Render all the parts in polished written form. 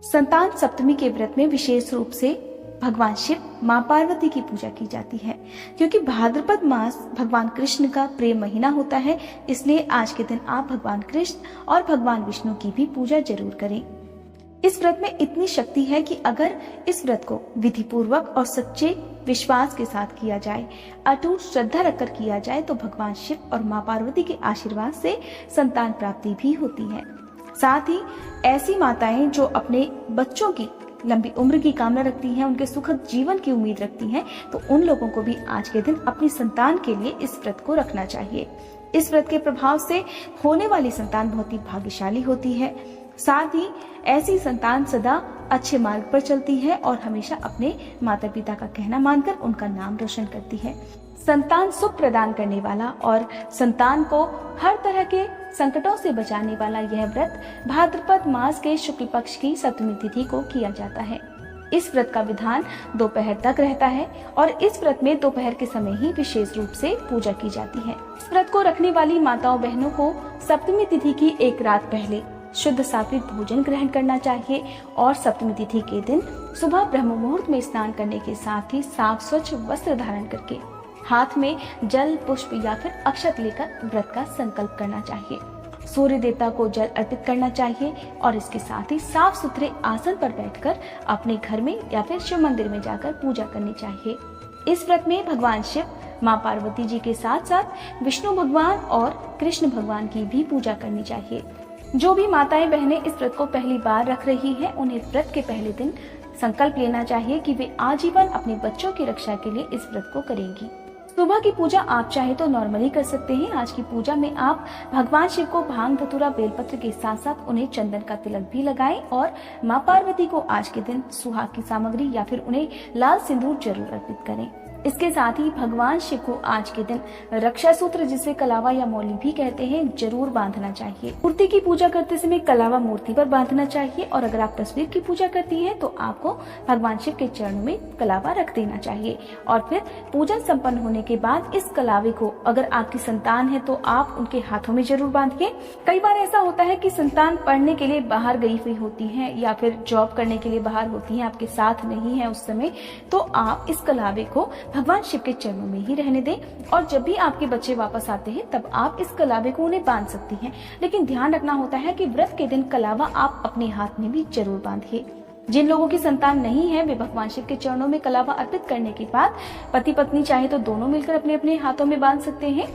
संतान सप्तमी के व्रत में विशेष रूप से भगवान शिव, मां पार्वती की पूजा की जाती है। क्योंकि भाद्रपद मास भगवान कृष्ण का प्रेम महीना होता है, इसलिए आज के दिन आप भगवान कृष्ण और भगवान विष्णु की भी पूजा जरूर करें। इस व्रत में इतनी शक्ति है कि अगर इस व्रत को विधि पूर्वक और सच्चे विश्वास के साथ किया जाए, अटूट श्रद्धा रखकर किया जाए, तो भगवान शिव और मां पार्वती के आशीर्वाद से संतान प्राप्ति भी होती है। साथ ही ऐसी माताएं जो अपने बच्चों की लंबी उम्र की कामना रखती हैं, उनके सुखद जीवन की उम्मीद रखती हैं, तो उन लोगों को भी आज के दिन अपनी संतान के लिए इस व्रत को रखना चाहिए। इस व्रत के प्रभाव से होने वाली संतान बहुत ही भाग्यशाली होती है। साथ ही ऐसी संतान सदा अच्छे मार्ग पर चलती है और हमेशा अपने माता पिता का कहना मानकर उनका नाम रोशन करती है। संतान सुख प्रदान करने वाला और संतान को हर तरह के संकटों से बचाने वाला यह व्रत भाद्रपद मास के शुक्ल पक्ष की सप्तमी तिथि को किया जाता है। इस व्रत का विधान दोपहर तक रहता है और इस व्रत में दोपहर के समय ही विशेष रूप से पूजा की जाती है। इस व्रत को रखने वाली माताओं बहनों को सप्तमी तिथि की एक रात पहले शुद्ध सात्विक भोजन ग्रहण करना चाहिए और सप्तमी तिथि के दिन सुबह ब्रह्म मुहूर्त में स्नान करने के साथ ही साफ स्वच्छ वस्त्र धारण करके हाथ में जल, पुष्प या फिर अक्षत लेकर व्रत का संकल्प करना चाहिए। सूर्य देवता को जल अर्पित करना चाहिए और इसके साथ ही साफ सुथरे आसन पर बैठकर अपने घर में या फिर शिव मंदिर में जाकर पूजा करनी चाहिए। इस व्रत में भगवान शिव, मां पार्वती जी के साथ साथ विष्णु भगवान और कृष्ण भगवान की भी पूजा करनी चाहिए। जो भी माताएं बहनें इस व्रत को पहली बार रख रही हैं, उन्हें व्रत के पहले दिन संकल्प लेना चाहिए कि वे आजीवन अपने बच्चों की रक्षा के लिए इस व्रत को करेंगी। सुबह की पूजा आप चाहे तो नॉर्मली कर सकते हैं। आज की पूजा में आप भगवान शिव को भांग, धतूरा, बेलपत्र के साथ साथ उन्हें चंदन का तिलक भी लगाएं और मां पार्वती को आज के दिन सुहाग की सामग्री या फिर उन्हें लाल सिंदूर जरूर अर्पित करें। इसके साथ ही भगवान शिव को आज के दिन रक्षा सूत्र, जिसे कलावा या मौली भी कहते हैं, जरूर बांधना चाहिए। मूर्ति की पूजा करते समय कलावा मूर्ति पर बांधना चाहिए और अगर आप तस्वीर की पूजा करती हैं तो आपको भगवान शिव के चरणों में कलावा रख देना चाहिए। और फिर पूजन संपन्न होने के बाद इस कलावे को अगर आपकी संतान है तो आप उनके हाथों में जरूर बांधिए। कई बार ऐसा होता है कि संतान पढ़ने के लिए बाहर गई हुई होती है या फिर जॉब करने के लिए बाहर होती है, आपके साथ नहीं है उस समय, तो आप इस कलावे को भगवान शिव के चरणों में ही रहने दें और जब भी आपके बच्चे वापस आते हैं तब आप इस कलावे को उन्हें बांध सकती हैं। लेकिन ध्यान रखना होता है कि व्रत के दिन कलावा आप अपने हाथ में भी जरूर बांधिए। जिन लोगों की संतान नहीं है वे भगवान शिव के चरणों में कलावा अर्पित करने के बाद पति पत्नी चाहे तो दोनों मिलकर अपने अपने हाथों में बांध सकते हैं।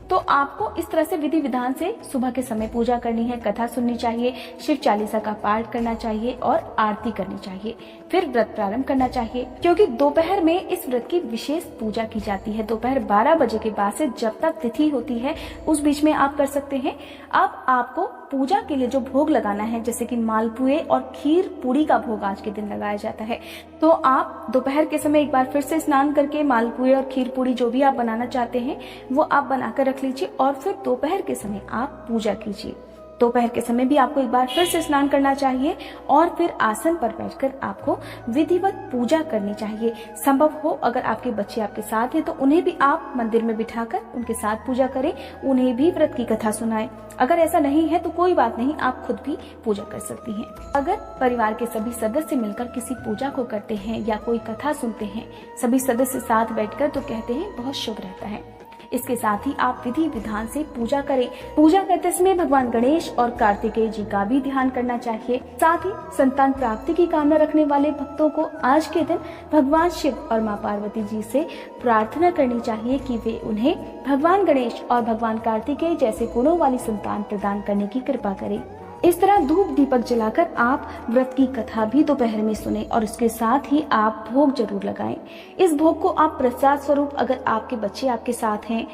तो आपको इस तरह से विधि विधान से सुबह के समय पूजा करनी है, कथा सुननी चाहिए, शिव चालीसा का पाठ करना चाहिए और आरती करनी चाहिए। फिर व्रत प्रारंभ करना चाहिए, क्योंकि दोपहर में इस व्रत की विशेष पूजा की जाती है। दोपहर 12 बजे के बाद से जब तक तिथि होती है उस बीच में आप कर सकते हैं। अब आपको पूजा के लिए जो भोग लगाना है, जैसे कि मालपुए और खीर पूरी का भोग आज के दिन लगाया जाता है, तो आप दोपहर के समय एक बार फिर से स्नान करके मालपुए और खीर पूरी जो भी आप बनाना चाहते हैं वो आप बनाकर रख लीजिए और फिर दोपहर के समय आप पूजा कीजिए। दोपहर के समय भी आपको एक बार फिर से स्नान करना चाहिए और फिर आसन पर बैठकर आपको विधिवत पूजा करनी चाहिए। संभव हो अगर आपके बच्चे आपके साथ हैं तो उन्हें भी आप मंदिर में बिठाकर उनके साथ पूजा करें, उन्हें भी व्रत की कथा सुनाएं। अगर ऐसा नहीं है तो कोई बात नहीं, आप खुद भी पूजा कर सकती हैं। अगर परिवार के सभी सदस्य मिलकर किसी पूजा को करते हैं या कोई कथा सुनते हैं, सभी सदस्य साथ बैठकर, तो कहते हैं बहुत शुभ रहता है। इसके साथ ही आप विधि विधान से पूजा करें। पूजा करते समय भगवान गणेश और कार्तिकेय जी का भी ध्यान करना चाहिए। साथ ही संतान प्राप्ति की कामना रखने वाले भक्तों को आज के दिन भगवान शिव और मां पार्वती जी से प्रार्थना करनी चाहिए कि वे उन्हें भगवान गणेश और भगवान कार्तिकेय जैसे गुणों वाली संतान प्रदान करने की कृपा करें। इस तरह धूप दीपक जलाकर आप व्रत की कथा भी दोपहर में सुने और इसके साथ ही आप भोग जरूर लगाएं। इस भोग को आप प्रसाद स्वरूप, अगर आपके बच्चे आपके साथ हैं,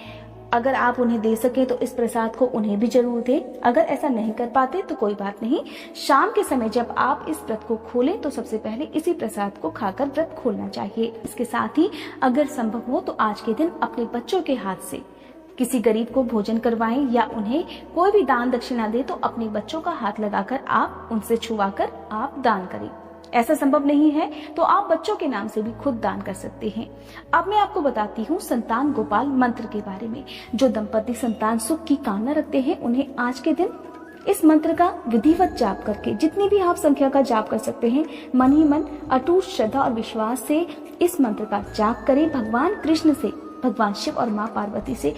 अगर आप उन्हें दे सके तो इस प्रसाद को उन्हें भी जरूर दें। अगर ऐसा नहीं कर पाते तो कोई बात नहीं, शाम के समय जब आप इस व्रत को खोलें तो सबसे पहले इसी प्रसाद को खाकर व्रत खोलना चाहिए। इसके साथ ही अगर संभव हो तो आज के दिन अपने बच्चों के हाथ से किसी गरीब को भोजन करवाएं या उन्हें कोई भी दान दक्षिणा दे तो अपने बच्चों का हाथ लगाकर आप उनसे छुआकर आप दान करें। ऐसा संभव नहीं है तो आप बच्चों के नाम से भी खुद दान कर सकते हैं। अब मैं आपको बताती हूँ संतान गोपाल मंत्र के बारे में। जो दंपति संतान सुख की कामना रखते हैं उन्हें आज के दिन इस मंत्र का विधिवत जाप करके, जितनी भी आप संख्या का जाप कर सकते हैं, मन ही मन अटूट श्रद्धा और विश्वास से इस मंत्र का जाप करें। भगवान कृष्ण से, भगवान शिव और माँ पार्वती से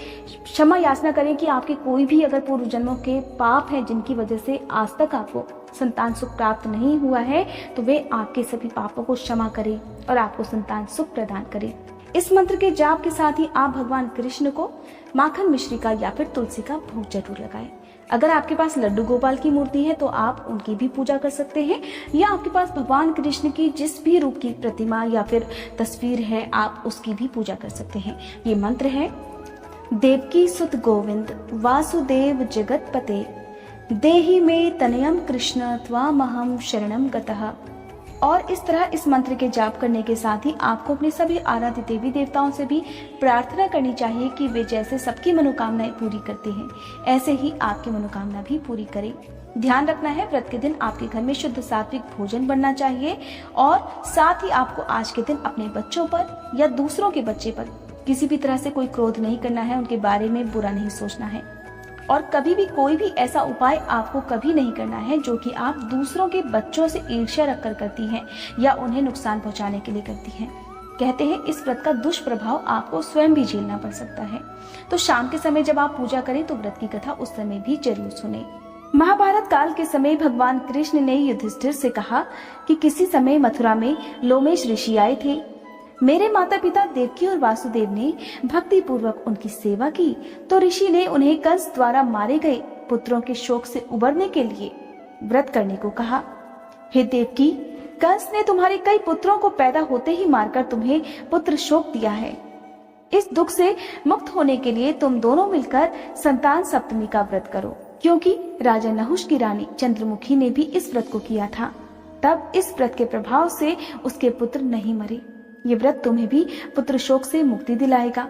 क्षमा याचना करें कि आपके कोई भी अगर पूर्व जन्मों के पाप हैं जिनकी वजह से आज तक आपको संतान सुख प्राप्त नहीं हुआ है, तो वे आपके सभी पापों को क्षमा करें और आपको संतान सुख प्रदान करें। इस मंत्र के जाप के साथ ही आप भगवान कृष्ण को माखन मिश्री का या फिर तुलसी का भोग जरूर लगाएं। अगर आपके पास लड्डू गोपाल की मूर्ति है तो आप उनकी भी पूजा कर सकते हैं, या आपके पास भगवान कृष्ण की जिस भी रूप की प्रतिमा या फिर तस्वीर है आप उसकी भी पूजा कर सकते हैं। ये मंत्र है, देवकी सुत गोविंद वासुदेव जगतपते देहि में तनयम कृष्ण त्वामहम शरणम गतः। और इस तरह इस मंत्र के जाप करने के साथ ही आपको अपने सभी आराध्य देवी देवताओं से भी प्रार्थना करनी चाहिए कि वे जैसे सबकी मनोकामनाएं पूरी करते हैं, ऐसे ही आपकी मनोकामना भी पूरी करें। ध्यान रखना है, व्रत के दिन आपके घर में शुद्ध सात्विक भोजन बनना चाहिए और साथ ही आपको आज के दिन अपने बच्चों पर या दूसरों के बच्चे पर किसी भी तरह से कोई क्रोध नहीं करना है, उनके बारे में बुरा नहीं सोचना है और कभी भी कोई भी ऐसा उपाय आपको कभी नहीं करना है जो कि आप दूसरों के बच्चों से ईर्ष्या रखकर करती हैं या उन्हें नुकसान पहुंचाने के लिए करती हैं। कहते हैं इस व्रत का दुष्प्रभाव आपको स्वयं भी झेलना पड़ सकता है। तो शाम के समय जब आप पूजा करें तो व्रत की कथा उस समय भी जरूर सुने। महाभारत काल के समय भगवान कृष्ण ने युधिष्ठिर से कहा कि किसी समय मथुरा में लोमेश ऋषि आए थे। मेरे माता पिता देवकी और वासुदेव ने भक्ति पूर्वक उनकी सेवा की, तो ऋषि ने उन्हें कंस द्वारा मारे गए पुत्रों के शोक से उबरने के लिए व्रत करने को कहा। हे देवकी, कंस ने तुम्हारे कई पुत्रों को पैदा होते ही मारकर तुम्हें पुत्र शोक दिया है। इस दुख से मुक्त होने के लिए तुम दोनों मिलकर संतान सप्तमी का व्रत करो, क्योंकि राजा नहुष की रानी चंद्रमुखी ने भी इस व्रत को किया था। तब इस व्रत के प्रभाव से उसके पुत्र नहीं मरे। ये व्रत तुम्हें भी पुत्र शोक से मुक्ति दिलाएगा।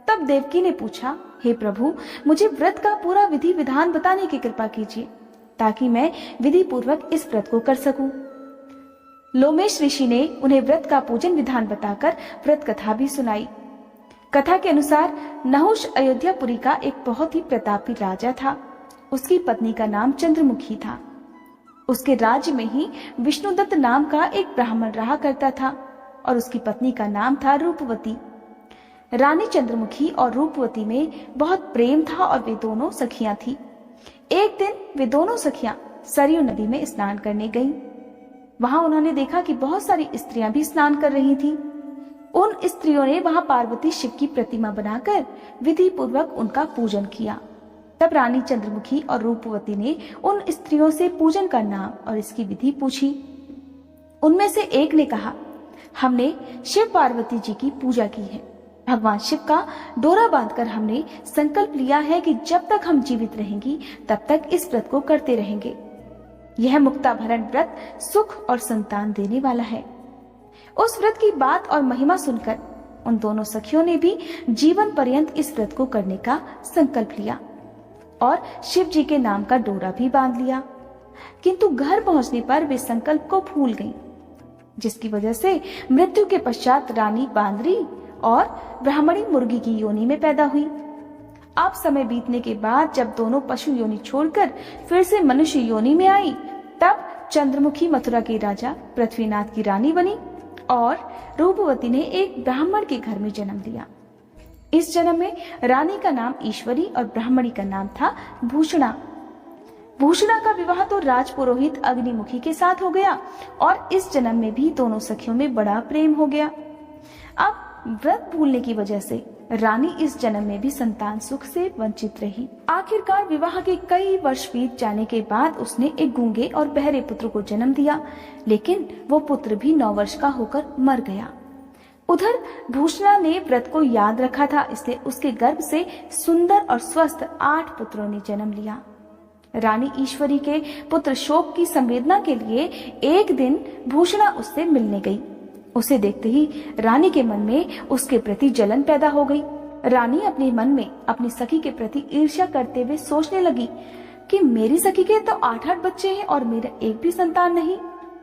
तब देवकी ने पूछा, हे प्रभु, मुझे व्रत का पूरा विधि विधान बताने की कृपा कीजिए ताकि मैं विधि पूर्वक इस व्रत को कर सकूं। लोमेश ऋषि ने उन्हें व्रत का पूजन विधान बताकर व्रत कथा भी सुनाई। कथा के अनुसार नहुष अयोध्यापुरी का एक बहुत ही प्रतापी राजा था। उसकी पत्नी का नाम चंद्रमुखी था। उसके राज्य में ही विष्णुदत्त नाम का एक ब्राह्मण रहा करता था और उसकी पत्नी का नाम था रूपवती। रानी चंद्रमुखी और रूपवती में बहुत प्रेम था और वे दोनों सखियां थीं। एक दिन वे दोनों सखियां सरयू नदी में स्नान करने गईं। वहां उन्होंने देखा कि बहुत सारी स्त्रियां भी स्नान कर रही थीं। उन स्त्रियों ने वहां पार्वती शिव की प्रतिमा बनाकर विधि पूर्वक उनका पूजन किया। तब रानी चंद्रमुखी और रूपवती ने उन स्त्रियों से पूजन का नाम और इसकी विधि पूछी। उनमें से एक ने कहा, हमने शिव पार्वती जी की पूजा की है। भगवान शिव का डोरा बांधकर हमने संकल्प लिया है कि जब तक हम जीवित रहेंगी तब तक इस व्रत को करते रहेंगे। यह मुक्ताभरण व्रत सुख और संतान देने वाला है। उस व्रत की बात और महिमा सुनकर उन दोनों सखियों ने भी जीवन पर्यंत इस व्रत को करने का संकल्प लिया और शिव जी के नाम का डोरा भी बांध लिया। किंतु घर पहुंचने पर वे संकल्प को भूल गईं, जिसकी वजह से मृत्यु के पश्चात रानी बांदरी और ब्राह्मणी मुर्गी की योनि में पैदा हुई। अब समय बीतने के बाद जब दोनों पशु योनि छोड़कर फिर से मनुष्य योनि में आई, तब चंद्रमुखी मथुरा के राजा पृथ्वीनाथ की रानी बनी और रूपवती ने एक ब्राह्मण के घर में जन्म लिया। इस जन्म में रानी का नाम ईश्वरी और ब्राह्मणी का नाम था भूषणा। भूषणा का विवाह तो राजपुरोहित अग्निमुखी के साथ हो गया और इस जन्म में भी दोनों सखियों में बड़ा प्रेम हो गया। अब व्रत भूलने की वजह से रानी इस जन्म में भी संतान सुख से वंचित रही। आखिरकार विवाह के कई वर्ष बीत जाने के बाद उसने एक गूंगे और बहरे पुत्र को जन्म दिया, लेकिन वो पुत्र भी 9 वर्ष का होकर मर गया। उधर भूषणा ने व्रत को याद रखा था, इसलिए उसके गर्भ से सुंदर और स्वस्थ 8 पुत्रों ने जन्म लिया। रानी ईश्वरी के पुत्र शोक की संवेदना के लिए एक दिन भूषणा उससे मिलने गई। उसे देखते ही रानी के मन में उसके प्रति जलन पैदा हो गई। रानी अपने मन में अपनी सखी के प्रति ईर्ष्या करते हुए सोचने लगी कि मेरी सखी के तो 8-8 बच्चे हैं और मेरा एक भी संतान नहीं।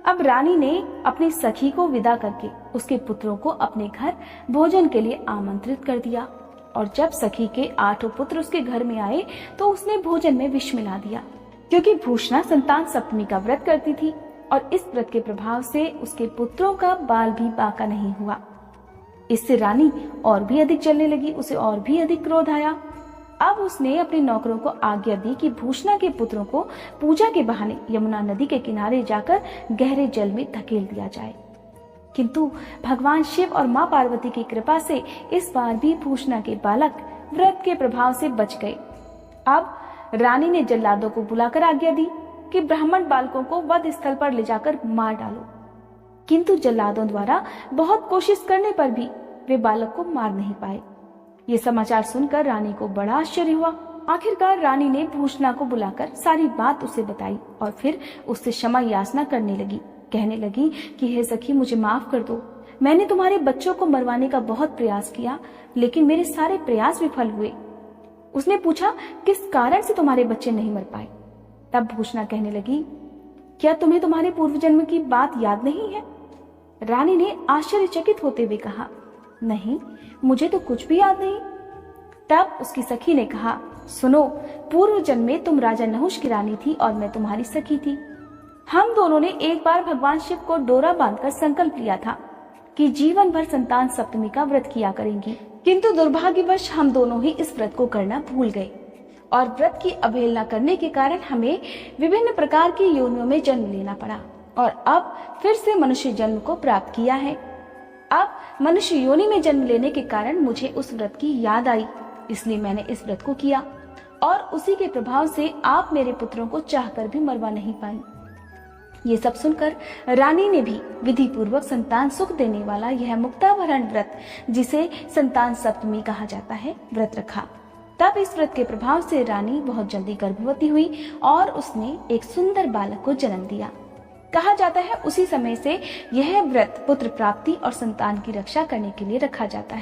अब रानी ने अपनी सखी को विदा करके उसके पुत्रों को अपने घर भोजन के लिए आमंत्रित कर दिया और जब सखी के 8 पुत्र उसके घर में आए तो उसने भोजन में विष मिला दिया। क्योंकि भूषणा संतान सप्तमी का व्रत करती थी और इस व्रत के प्रभाव से उसके पुत्रों का बाल भी बांका नहीं हुआ। इससे रानी और भी अधिक जलने लगी, उसे और भी अधिक क्रोध आया। अब उसने अपने नौकरों को आज्ञा दी कि भूषणा के पुत्रों को पूजा के बहाने यमुना नदी के किनारे जाकर गहरे जल में धकेल दिया जाए। किंतु भगवान शिव और मां पार्वती की कृपा से इस बार भी भूषणा के बालक व्रत के प्रभाव से बच गए। अब रानी ने जल्लादों को बुलाकर आज्ञा दी कि ब्राह्मण बालकों को वध स्थल पर ले जाकर मार डालो। किंतु जल्लादों द्वारा बहुत कोशिश करने पर भी वे बालक को मार नहीं पाए। ये समाचार सुनकर रानी को बड़ा आश्चर्य हुआ। आखिरकार रानी ने भूषणा को बुलाकर सारी बात उसे बताई और फिर उससे क्षमा याचना करने लगी। कहने लगी कि हे सखी, मुझे माफ कर दो। मैंने तुम्हारे बच्चों को मरवाने का बहुत प्रयास किया, लेकिन मेरे सारे प्रयास विफल हुए। उसने पूछा, किस कारण से तुम्हारे बच्चे नहीं मर पाए? तब भूषणा कहने लगी, क्या तुम्हें तुम्हारे पूर्व जन्म की बात याद नहीं है? रानी ने आश्चर्यचकित होते हुए कहा, नहीं, मुझे तो कुछ भी याद नहीं। तब उसकी सखी ने कहा, सुनो, पूर्व जन्म में तुम राजा नहुष की रानी थी और मैं तुम्हारी सखी थी। हम दोनों ने एक बार भगवान शिव को डोरा बांधकर संकल्प लिया था कि जीवन भर संतान सप्तमी का व्रत किया करेंगी, किंतु दुर्भाग्यवश हम दोनों ही इस व्रत को करना भूल गए और व्रत की अवहेलना करने के कारण हमें विभिन्न प्रकार की योनियों में जन्म लेना पड़ा और अब फिर से मनुष्य जन्म को प्राप्त किया है। अब मनुष्य योनि में जन्म लेने के कारण मुझे उस व्रत की याद आई, इसलिए मैंने इस व्रत को किया और उसी के प्रभाव से आप मेरे पुत्रों को चाहकर भी मरवा नहीं पाई। ये सब सुनकर रानी ने भी विधि पूर्वक संतान सुख देने वाला यह मुक्ताभरण व्रत, जिसे संतान सप्तमी कहा जाता है, व्रत रखा। तब इस व्रत के प्रभाव से रानी बहुत जल्दी गर्भवती हुई और उसने एक सुंदर बालक को जन्म दिया। कहा जाता है उसी समय से यह व्रत पुत्र प्राप्ति और संतान की रक्षा करने के लिए रखा जाता है।